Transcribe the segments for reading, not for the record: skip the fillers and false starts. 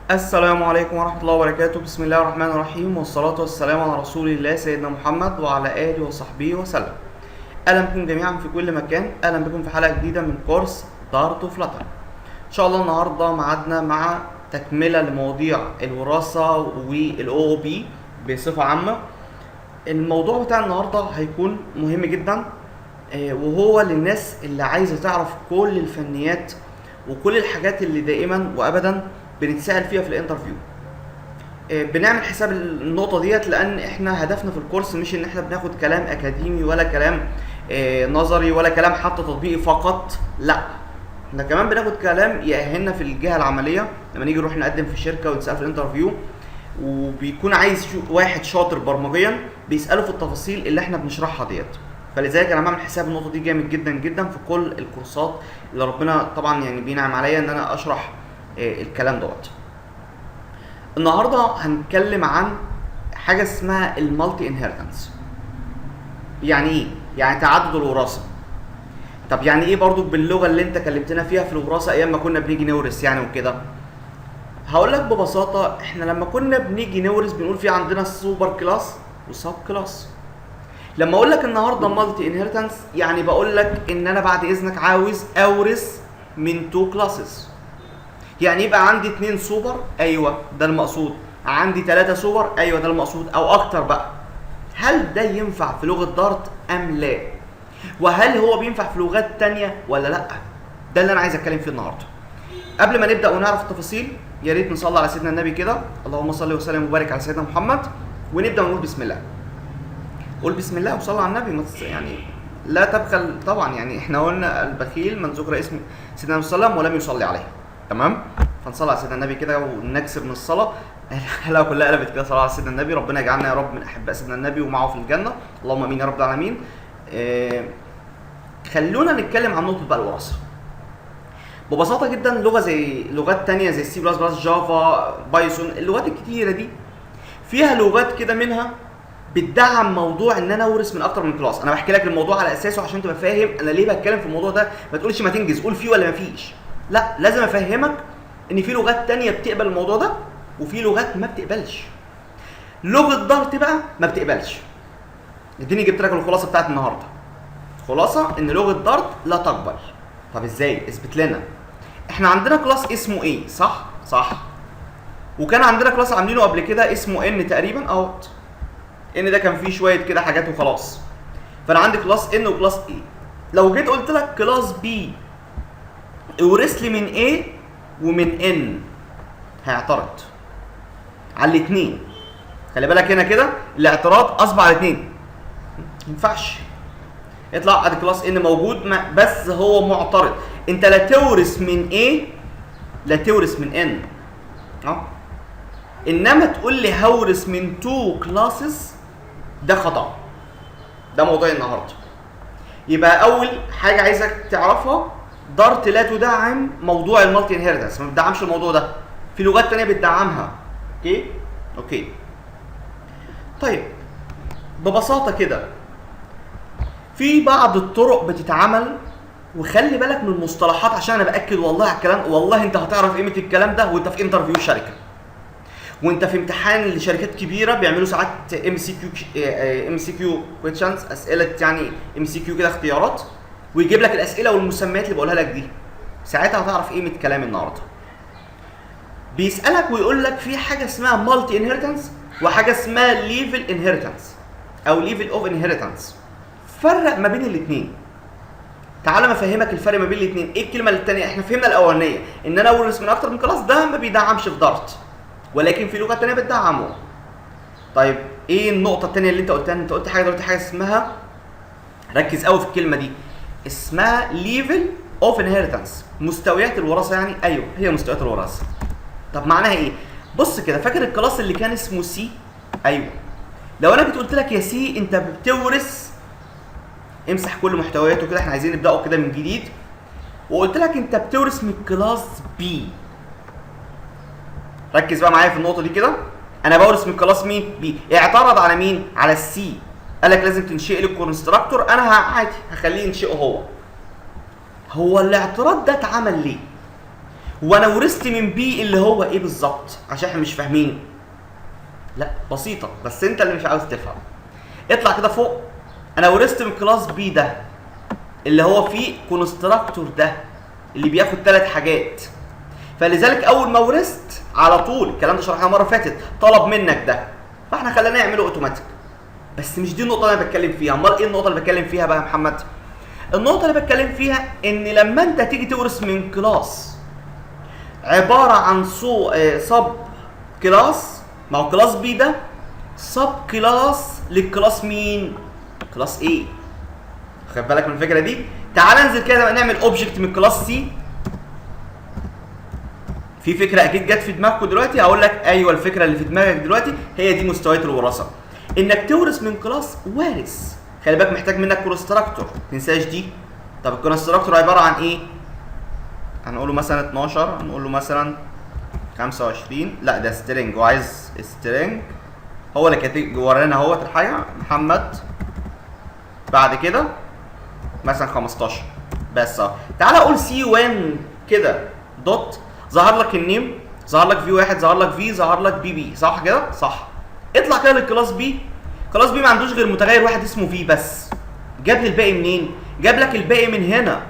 السلام عليكم ورحمة الله وبركاته. بسم الله الرحمن الرحيم، والصلاة والسلام على رسول الله سيدنا محمد وعلى آله وصحبه وسلم. أهلا بكم جميعا في كل مكان، أهلا بكم في حلقة جديدة من كورس دارت وفلاتر. إن شاء الله النهاردة معادنا مع تكملة لمواضيع الوراثة والأو بي بصفة عامة. الموضوع بتاع النهاردة هيكون مهم جدا، وهو للناس اللي عايزة تعرف كل الفنيات وكل الحاجات اللي دائما وأبدا بنتسأل فيها في الانترفيو. بنعمل حساب النقطة ديت، لأن احنا هدفنا في الكورس مش ان احنا بناخد كلام أكاديمي ولا كلام نظري ولا كلام حتى تطبيقي فقط، لا، احنا كمان بناخد كلام يأهلنا في الجهة العملية لما نيجي نروح نقدم في شركة ونتسأل في الانترفيو، وبيكون عايز واحد شاطر برمجيا بيسأله في التفاصيل اللي احنا بنشرحها ديت. فلذلك انا بعمل حساب النقطة دي جامد جدا جدا في كل الكورسات اللي ربنا طبعا يعني بينعم عليا ان انا اشرح الكلام دوت. النهارده هنتكلم عن حاجه اسمها المالتي انهيرتنس. يعني ايه؟ يعني تعدد الوراثه. طب يعني ايه برضو باللغه اللي انت كلمتنا فيها في الوراثه ايام ما كنا بنيجي نورث يعني وكده؟ هقول لك ببساطه، احنا لما كنا بنيجي نورث بنقول في عندنا سوبر كلاس وسب كلاس. لما اقول لك النهارده مالتي انهيرتنس يعني بقول لك ان انا بعد اذنك عاوز اورث من تو كلاسز. يعني يبقى عندي 2 سوبر، ايوه ده المقصود، عندي 3 سوبر، ايوه ده المقصود، او اكتر بقى. هل ده ينفع في لغه دارت ام لا؟ وهل هو بينفع في لغات تانية ولا لا؟ ده اللي انا عايز اتكلم فيه النهارده. قبل ما نبدا ونعرف التفاصيل، يا ريت نصلي على سيدنا النبي كده، اللهم صل وسلم وبارك على سيدنا محمد، ونبدا ونقول بسم الله. قول بسم الله وصلي على النبي، يعني لا تبخل طبعا، يعني احنا قلنا البخيل من ذكر اسم سيدنا النبي صلى الله عليه وسلم ولم يصلي عليه. تمام؟ فنصلي على سيدنا النبي كده ونكسب من الصلاه. الحلقه كلها قلبت كده صلاه على سيدنا النبي. ربنا يجعلنا يا رب من احباء سيدنا النبي ومعه في الجنه، اللهم امين يا رب العالمين. خلونا نتكلم عن نقطه بقى الوراثه. ببساطه جدا، لغات تانية زي السي بلس بلس، جافا، بايثون، اللغات الكتيره دي فيها لغات كده منها بتدعم موضوع ان انا اورث من اكتر من كلاس. انا بحكي لك الموضوع على اساسه عشان تبقى فاهم انا ليه بتكلم في الموضوع ده. ما تقولش ما تنجز، قول فيه ولا ما فيش. لا، لازم افهمك ان في لغات تانية بتقبل الموضوع ده وفي لغات ما بتقبلش. لغه دارت بقى ما بتقبلش. اديني جبت لك الخلاصه بتاعت النهارده. خلاصه ان لغه دارت لا تقبل. طب ازاي؟ اثبت لنا. احنا عندنا كلاس اسمه ايه، صح؟ صح. وكان عندنا كلاس عاملينه قبل كده اسمه ان تقريبا، اهوت. ان ده كان فيه شويه كده حاجات وخلاص. فانا عندي كلاس ان وكلاس اي. لو جيت قلت لك كلاس بي اورث لي من A ومن N، هيعترض على الاثنين. خلي بالك هنا كده الاعتراض اصبح على الاثنين. ما ينفعش يطلع ادي كلاس N موجود، بس هو معترض. انت لا تورث من A لا تورث من N. انما تقول لي هورث من 2 كلاسز، ده خطأ. ده موضوع النهارده. يبقى اول حاجه عايزك تعرفها، دارت لا تدعم موضوع المالتي انهيرتنس، ما بتدعمش الموضوع ده. في لغات تانية بتدعمها. اوكي. طيب ببساطه كده، في بعض الطرق بتتعمل، وخلي بالك من المصطلحات عشان انا باكد والله على الكلام. والله انت هتعرف قيمه الكلام ده وانت في انترفيو شركه، وانت في امتحان لشركات كبيره بيعملوا ساعات ام سي كيو كويشنز، اسئله يعني ام سي كيو كده اختيارات، ويجيب لك الاسئله والمسميات اللي بقولها لك دي. ساعتها هتعرف قيمه كلام النهارده. بيسالك ويقول لك في حاجه اسمها مالتي انهيرتنس وحاجه اسمها ليفل انهيرتنس او ليفل اوف انهيرتنس. فرق ما بين الاثنين. تعال ما افهمك الفرق ما بين الاثنين. ايه الكلمه الثانيه؟ احنا فهمنا الاولانيه ان انا اورث من اكتر من كلاس، ده ما بيدعمش في دارت، ولكن في لغه ثانيه بتدعمه. طيب ايه النقطه الثانيه اللي انت قلتها؟ انت قلت حاجه اسمها، ركز قوي في الكلمه دي، اسمها ليفل اوف انهيرتنس، مستويات الوراثه. يعني ايوه هي مستويات الوراثه. طب معناها ايه؟ بص كده، فاكر الكلاس اللي كان اسمه سي؟ ايوه. لو انا جيت قلت لك يا سي انت بتورث، امسح كل محتوياته كده، احنا عايزين نبداه كده من جديد، وقلت لك انت بتورث من كلاس بي. ركز بقى معايا في النقطه دي كده. انا بورث من كلاس مين؟ بي. اعترض على مين؟ على السي. قال لك لازم تنشئ لي كونستراكتور، انا عادي هخليه ينشئه هو. هو الاعتراض ده اتعمل ليه؟ وانا ورثت من بي اللي هو ايه بالظبط؟ عشان احنا مش فاهمين. لا بسيطه، بس انت اللي مش عاوز تفهم. اطلع كده فوق. انا ورثت من كلاس بي ده اللي هو فيه كونستراكتور ده اللي بياخد 3 حاجات. فلذلك اول ما ورثت على طول، الكلام ده شرحناه مره فاتت، طلب منك ده، فاحنا خلينا نعمله اوتوماتيك. بس مش دي النقطه اللي انا بتكلم فيها. امال ايه النقطه اللي بتكلم فيها بقى يا محمد؟ النقطه اللي بتكلم فيها ان لما انت تيجي تورث من كلاس عباره عن سب كلاس، ما هو كلاس بي ده سب كلاس للكلاس مين؟ كلاس ايه. خد بالك من الفكره دي. تعال ننزل كده نعمل اوبجكت من كلاس سي. في فكره اكيد جت في دماغكم دلوقتي، هقول لك ايوه الفكره اللي في دماغك دلوقتي هي دي مستويات الوراثه. انك تورث من كلاس وارث، خلي بالك محتاج منك كونستراكتور، ما تنساش دي. طب الكونستراكتور عباره عن ايه؟ هنقول له مثلا 12، هنقول له مثلا 25. لا ده سترينج وعايز سترينج، هو اللي كاتب ورانا اهوت الحاجه محمد. بعد كده مثلا 15 بس اهو. تعالى اقول سي 1 كده دوت، ظهر لك النيم، ظهر لك في 1، ظهر لك في، ظهر لك بي بي، صح كده؟ صح. اطلع كده للكلاس بي. كلاس بي ما عندوش غير متغير واحد اسمه في بس. جاب لي الباقي منين؟ جاب لك الباقي من هنا،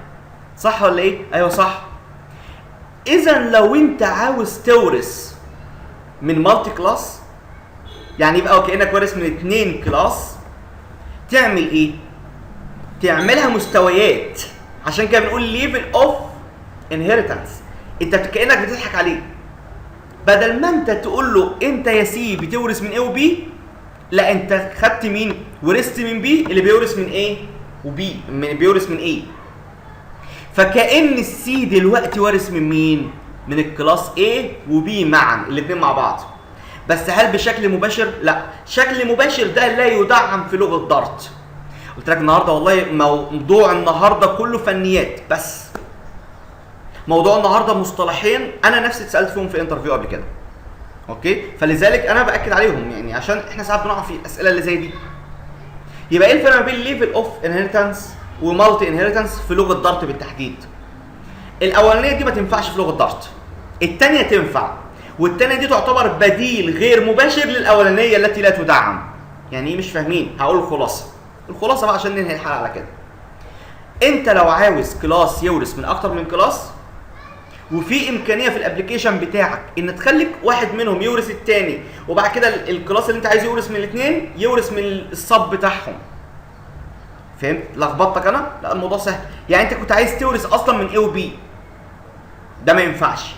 صح ولا ايه؟ ايوه صح. اذا لو انت عاوز تورث من مالتي كلاس، يعني يبقى كانك وارث من 2 كلاس، تعمل ايه؟ تعملها مستويات. عشان كده بنقول ليفل اوف انهيرتنس. انت كانك بتضحك عليه. بدل ما انت تقول له انت يا سي بتورث من ايه وبي، لا انت خدت مين؟ ورثت من بي اللي بيورث من ايه وبي، بيورث من ايه. فكأن السي دلوقتي وارث من مين؟ من الكلاس A وB معا، الاثنين مع بعض. بس هل بشكل مباشر؟ لا، شكل مباشر ده لا يدعم في لغه دارت. قلت لك النهارده والله موضوع النهارده كله فنيات بس. موضوع النهارده مصطلحين انا نفسي اتسالت فيهم في انترفيو قبل كده. اوكي؟ فلذلك انا باكد عليهم، يعني عشان احنا ساعات بنقع في الاسئله اللي زي دي. يبقى ايه الفرق ما بين ليفل اوف انهيرتنس ومالتي انهيرتنس في لغه دارت بالتحديد؟ الاولانيه دي ما تنفعش في لغه دارت، الثانيه تنفع، والثانيه دي تعتبر بديل غير مباشر للاولانيه التي لا تدعم. يعني ايه مش فاهمين؟ هقول الخلاصه. الخلاصه بقى عشان ننهي الحلقه على كده. انت لو عاوز كلاس يورث من اكتر من كلاس، وفي امكانيه في الابلكيشن بتاعك ان تخلي واحد منهم يورث الثاني، وبعد كده الكلاس اللي انت عايز يورث من الاثنين يورث من الصب بتاعهم. فهمت؟ لخبطتك انا؟ لا الموضوع سهل. يعني انت كنت عايز تورث اصلا من A و B، ده ما ينفعش.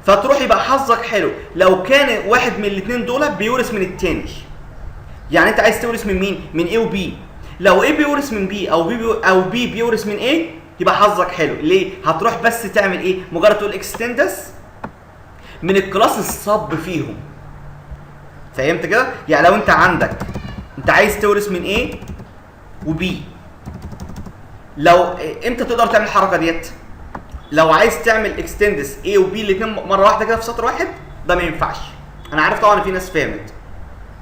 فتروح يبقى حظك حلو لو كان واحد من الاثنين دول بيورث من الثاني. يعني انت عايز تورث من مين؟ من A و B. لو A بيورث من B او B بيورث من A، يبقى حظك حلو. ليه؟ هتروح بس تعمل ايه؟ مجرد تقول اكستندس من الكلاس الصب فيهم. فهمت كده؟ يعني لو انت عندك انت عايز تورث من A وبي، لو امتى تقدر تعمل الحركه ديت؟ لو عايز تعمل اكستندس A وبي الاثنين مره واحده كده في سطر واحد، ده ما ينفعش. انا عارف طبعا في ناس فهمت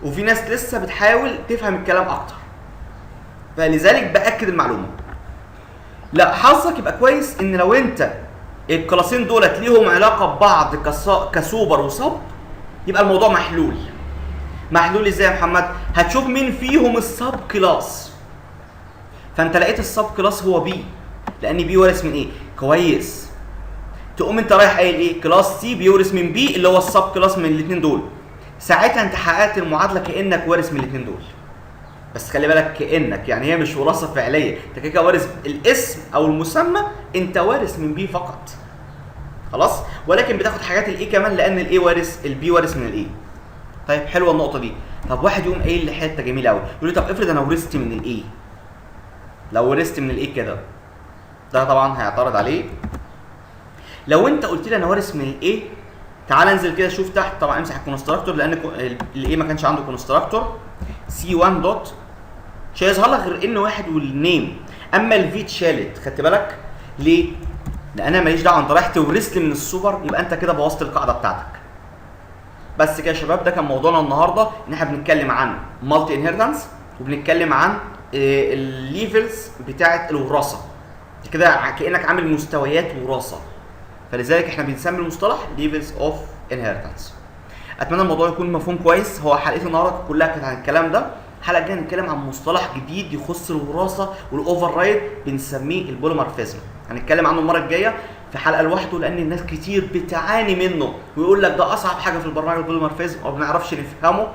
وفي ناس لسه بتحاول تفهم الكلام اكتر، فلذلك باكد المعلومه. لا حظك يبقى كويس ان لو انت الكلاسين دولت ليهم علاقه ببعض كسوبر وصب، يبقى الموضوع محلول. محلول ازاي يا محمد؟ هتشوف مين فيهم السب كلاس، فانت لقيت السب كلاس هو بي، لان بي وارث من ايه؟ كويس. تقوم انت رايح قايل ايه؟ كلاس سي بيورث من بي اللي هو السب كلاس من الاثنين دول. ساعتها انت حققت المعادله كانك وارث من الاثنين دول. بس خلي بالك كانك، يعني هي مش وراثه فعليه، انت كده وارث الاسم او المسمى، انت وارث من بي فقط. خلاص؟ ولكن بتاخد حاجات الاي كمان، لان الاي وارث البي وارث من الاي. طيب حلوه النقطه دي. طب واحد يقوم قايل لي حته جميله قوي، يقول لي طب افرض انا ورثت من الاي. لو ورثت من الايه كده، ده طبعا هيعترض عليه. لو انت قلت لي انا وارث من الايه، تعال انزل كده شوف تحت، طبعا امسح الكونستراكتور لان الايه ما كانش عنده كونستراكتور. سي 1 دوت مش هيظهر لك غير ان واحد والنيم، اما الفي اتشالت. خدت بالك ليه؟ لان انا ماليش دعوه، انت رايح تورث لي من السوبر، يبقى انت كده بوظت القاعده بتاعتك. بس كده يا شباب، ده كان موضوعنا النهارده، ان احنا بنتكلم عن مالتي انهيرتنس وبنتكلم عن الليفلز بتاعه الوراثه. كده كانك عامل مستويات وراثه. فلذلك احنا بنسمي المصطلح ليفلز اوف انهيرتنس. اتمنى الموضوع يكون مفهوم كويس. هو حلقتي النهارده كلها كانت عن الكلام ده. الحلقه الجايه هنتكلم عن مصطلح جديد يخص الوراثه والاوفر رايد، بنسميه البوليمورفيزم. هنتكلم عنه المره الجايه في حلقه لوحده، لان الناس كتير بتعاني منه ويقول لك ده اصعب حاجه في البرمجه البوليمورفيزم وما بنعرفش نفهمه.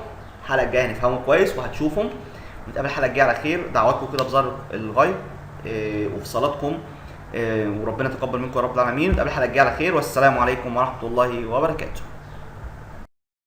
الحلقه الجايه هنفهمه كويس وهتشوفهم. نتقابل الحلقه الجايه على خير. دعواتكم كده بظهر الغيب وفي صلاتكم، وربنا يتقبل منكم يا رب العالمين. نتقابل الحلقه الجايه على خير، والسلام عليكم ورحمه الله وبركاته.